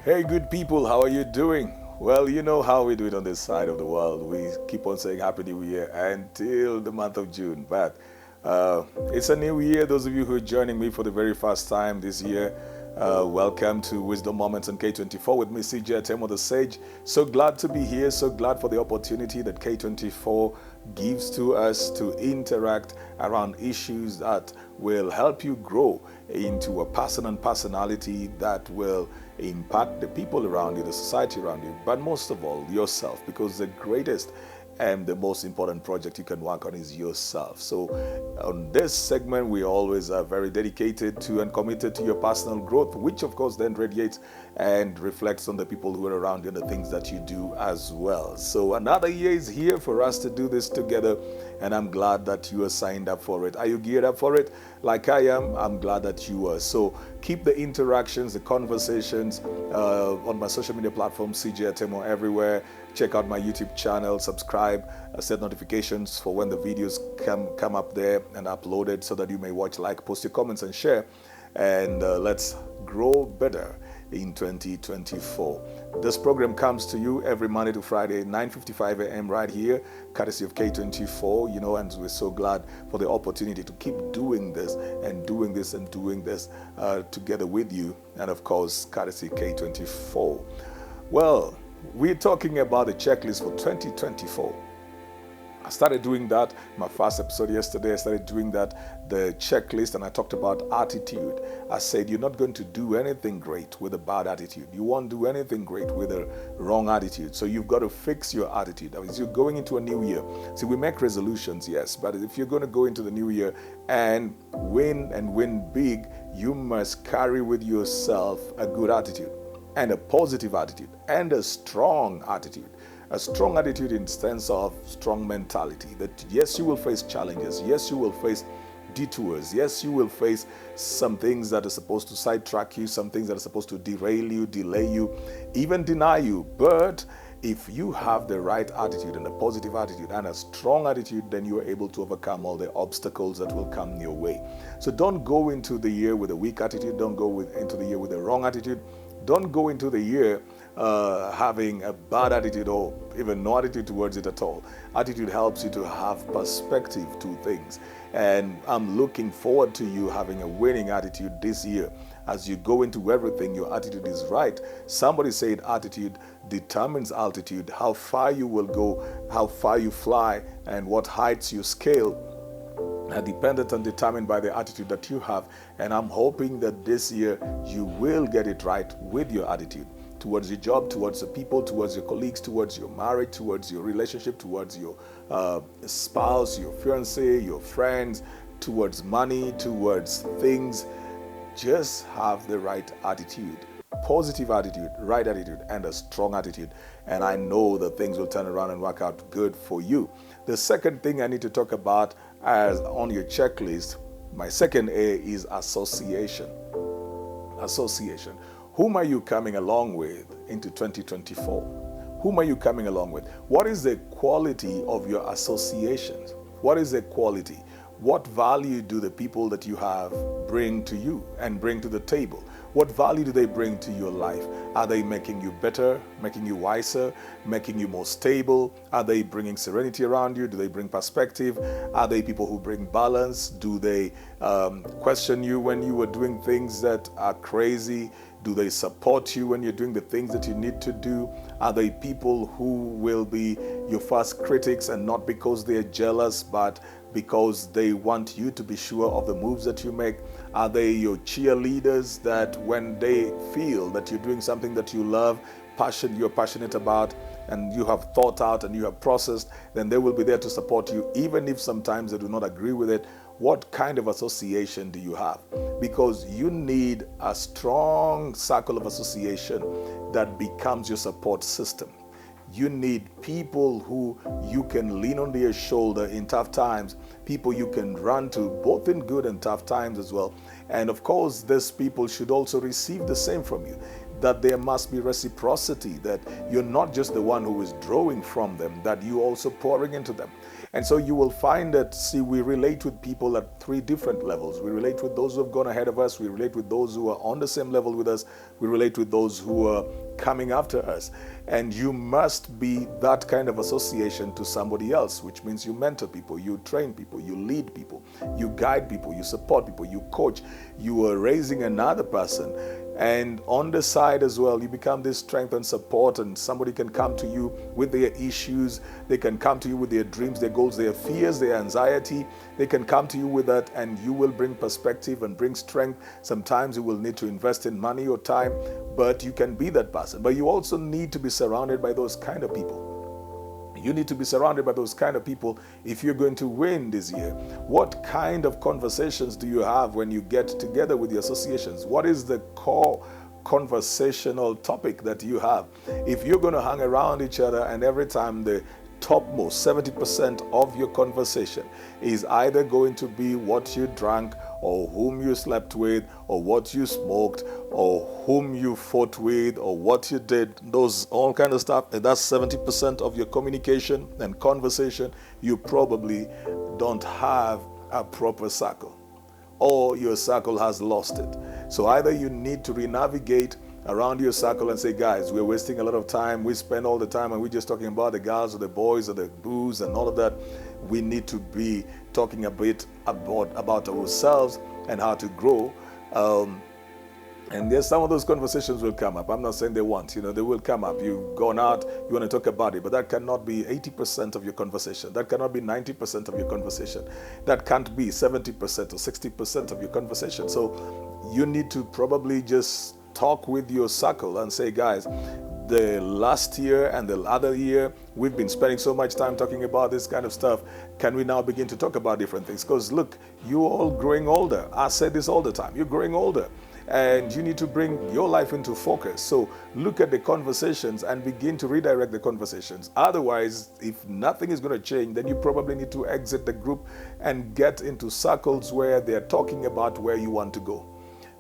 Hey, good people, how are you doing? Well, you know how we do it on this side of the world. We keep on saying Happy New Year until the month of June. But it's a new year. Those of you who are joining me for the very first time this year, welcome to Wisdom Moments on K24 with me, CJ Atemo the Sage. So glad to be here. So glad for the opportunity that K24 gives to us to interact around issues that will help you grow into a person and personality that will impact the people around you, the society around you, but most of all, yourself, because the greatest and the most important project you can work on is yourself. So, on this segment, we always are very dedicated to and committed to your personal growth, which of course then radiates and reflects on the people who are around you and the things that you do as well. So, another year is here for us to do this together, and I'm glad that you are signed up for it. Are you geared up for it? Like I am, I'm glad that you are. So, keep the interactions, the conversations on my social media platform, CJ Atemo, everywhere. Check out my YouTube channel, subscribe, set notifications for when the videos come up there and uploaded so that you may watch, like, post your comments and share. And let's grow better in 2024. This program comes to you every Monday to Friday, 9:55 a.m. right here, courtesy of K24, and we're so glad for the opportunity to keep doing this and doing this and doing this together with you, and of course, courtesy K24. Well, we're talking about the checklist for 2024. I started doing that, my first episode yesterday, I started doing that, the checklist, and I talked about attitude. I said, you're not going to do anything great with a bad attitude. You won't do anything great with a wrong attitude. So you've got to fix your attitude. That means you're going into a new year. See, we make resolutions, yes, but if you're going to go into the new year and win big, you must carry with yourself a good attitude and a positive attitude and a strong attitude. A strong attitude in the sense of strong mentality, that yes, you will face challenges, yes, you will face detours, yes, you will face some things that are supposed to sidetrack you, some things that are supposed to derail you, delay you, even deny you. But if you have the right attitude and a positive attitude and a strong attitude, then you are able to overcome all the obstacles that will come your way. So don't go into the year with a weak attitude. Don't go into the year with a wrong attitude. Don't go into the year having a bad attitude or even no attitude towards it at all. Attitude helps you to have perspective to things. And I'm looking forward to you having a winning attitude this year. As you go into everything, your attitude is right. Somebody said attitude determines altitude, how far you will go, how far you fly, and what heights you scale are dependent and determined by the attitude that you have. And I'm hoping that this year you will get it right with your attitude towards your job, towards the people, towards your colleagues, towards your marriage, towards your relationship, towards your spouse, your fiancé, your friends, towards money, towards things. Just have the right attitude. Positive attitude, right attitude, and a strong attitude. And I know that things will turn around and work out good for you. The second thing I need to talk about as on your checklist, my second A is association. Association. Whom are you coming along with into 2024? Whom are you coming along with? What is the quality of your associations? What is the quality? What value do the people that you have bring to you and bring to the table? What value do they bring to your life? Are they making you better, making you wiser, making you more stable? Are they bringing serenity around you? Do they bring perspective? Are they people who bring balance? Do they question you when you are doing things that are crazy? Do they support you when you're doing the things that you need to do? Are they people who will be your first critics, and not because they're jealous, but because they want you to be sure of the moves that you make? Are they your cheerleaders that when they feel that you're doing something that you love, you're passionate about, and you have thought out and you have processed, then they will be there to support you, even if sometimes they do not agree with it? What kind of association do you have? Because you need a strong circle of association that becomes your support system. You need people who you can lean on their shoulder in tough times, people you can run to both in good and tough times as well. And of course, these people should also receive the same from you. That there must be reciprocity, that you're not just the one who is drawing from them, that you also pouring into them. And so you will find that, see, we relate with people at three different levels. We relate with those who have gone ahead of us. We relate with those who are on the same level with us. We relate with those who are coming after us. And you must be that kind of association to somebody else, which means you mentor people, you train people, you lead people, you guide people, you support people, you coach, you are raising another person. And on the side as well, you become this strength and support, and somebody can come to you with their issues. They can come to you with their dreams, their goals, their fears, their anxiety. They can come to you with that, and you will bring perspective and bring strength. Sometimes you will need to invest in money or time, but you can be that person. But you also need to be surrounded by those kind of people. You need to be surrounded by those kind of people if you're going to win this year. What kind of conversations do you have when you get together with the associations? What is the core conversational topic that you have? If you're going to hang around each other and every time the topmost 70% of your conversation is either going to be what you drank or whom you slept with or what you smoked or whom you fought with or what you did, those all kind of stuff, and that's 70% of your communication and conversation, you probably don't have a proper circle, or your circle has lost it. So either you need to re-navigate around your circle and say, guys, we're wasting a lot of time. We spend all the time and we're just talking about the girls or the boys or the booze and all of that. We need to be talking a bit about ourselves and how to grow. And there's some of those conversations will come up. I'm not saying they won't, they will come up. You've gone out, you want to talk about it, but that cannot be 80% of your conversation. That cannot be 90% of your conversation. That can't be 70% or 60% of your conversation. So you need to probably just talk with your circle and say, guys, the last year and the other year, we've been spending so much time talking about this kind of stuff. Can we now begin to talk about different things? Because look, you're all growing older. I say this all the time. You're growing older. And you need to bring your life into focus. So look at the conversations and begin to redirect the conversations. Otherwise, if nothing is going to change, then you probably need to exit the group and get into circles where they're talking about where you want to go.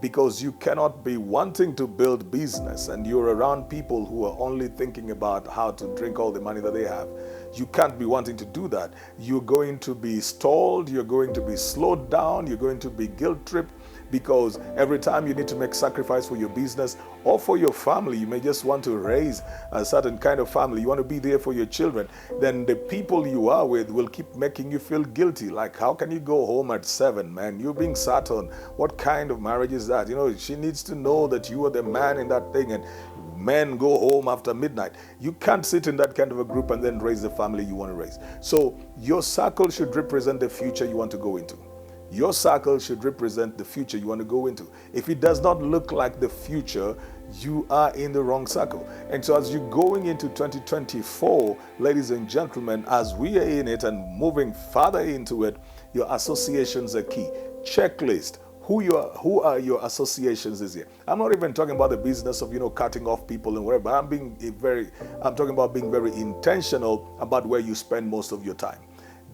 Because you cannot be wanting to build business and you're around people who are only thinking about how to drink all the money that they have. You can't be wanting to do that. You're going to be stalled, you're going to be slowed down, you're going to be guilt-tripped, because every time you need to make sacrifice for your business or for your family, you may just want to raise a certain kind of family, you want to be there for your children, then the people you are with will keep making you feel guilty. Like, how can you go home at 7, man? You're being sat on. What kind of marriage is that? She needs to know that you are the man in that thing, and men go home after midnight. You can't sit in that kind of a group and then raise the family you want to raise. So your circle should represent the future you want to go into. Your circle should represent the future you want to go into. If it does not look like the future, you are in the wrong circle. And so as you're going into 2024, ladies and gentlemen, as we are in it and moving further into it, your associations are key. Checklist. Who are your associations this year? I'm not even talking about the business of, cutting off people and whatever. I'm talking about being very intentional about where you spend most of your time.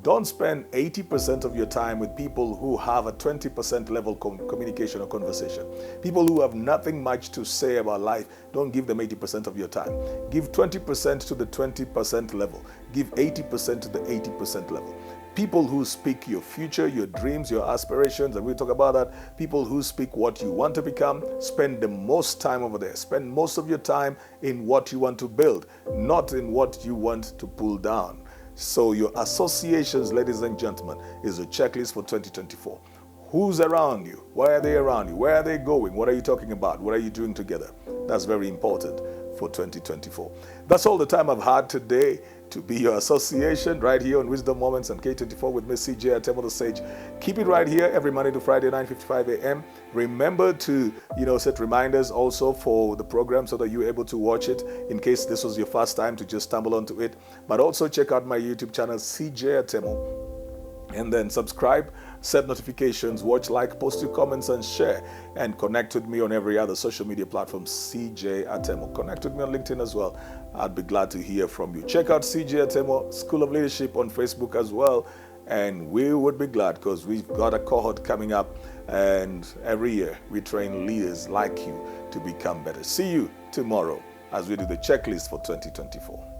Don't spend 80% of your time with people who have a 20% level communication or conversation. People who have nothing much to say about life, don't give them 80% of your time. Give 20% to the 20% level. Give 80% to the 80% level. People who speak your future, your dreams, your aspirations, and we'll talk about that. People who speak what you want to become, spend the most time over there. Spend most of your time in what you want to build, not in what you want to pull down. So your associations, ladies and gentlemen, is a checklist for 2024. Who's around you? Why are they around you? Where are they going? What are you talking about? What are you doing together? That's very important for 2024. That's all the time I've had today to be your association right here on Wisdom Moments and K24 with Miss CJ Atemo the Sage. Keep it right here every Monday to Friday, 9:55 a.m. Remember to, set reminders also for the program so that you're able to watch it in case this was your first time to just stumble onto it. But also check out my YouTube channel, CJ Atemo. And then subscribe, set notifications, watch, like, post your comments, and share. And connect with me on every other social media platform, CJ Atemo. Connect with me on LinkedIn as well. I'd be glad to hear from you. Check out CJ Atemo School of Leadership on Facebook as well. And we would be glad because we've got a cohort coming up. And every year we train leaders like you to become better. See you tomorrow as we do the checklist for 2024.